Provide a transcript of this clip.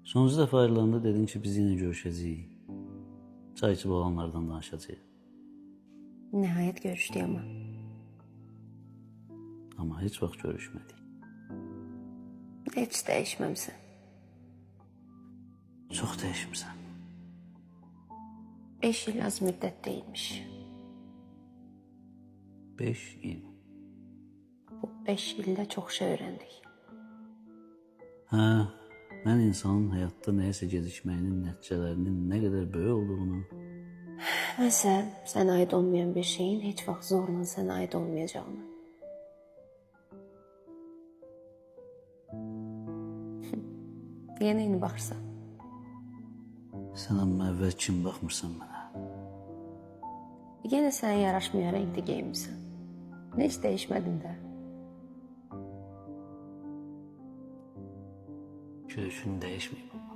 Sonuncu dəfə ayrılanda dedin ki, biz yenə görüşəcəyik. Çay içib olanlardan danışacağıq. Nəhayət görüşdük amma. Amma heç vaxt görüşmədik. Heç dəyişməmsən. Çox dəyişmişsən. 5 il az müddət deyilmiş. 5 il. Bu 5 ildə çox şey öyrəndik. Hə, mən insanın həyatda nəyəsə gecikməyinin nəticələrinin nə qədər böyük olduğunu... Məsələn, sənə aid olmayan bir şeyin heç vaxt zorla sənə aid olmayacağını. Yenə eyni baxırsan. Sən amma əvvəl kim baxmırsan mənə? Yenə sənə yaraşmayan rəngdə geyinmişsən. Heç dəyişmədin də. Görüşün dəyişməyib amma.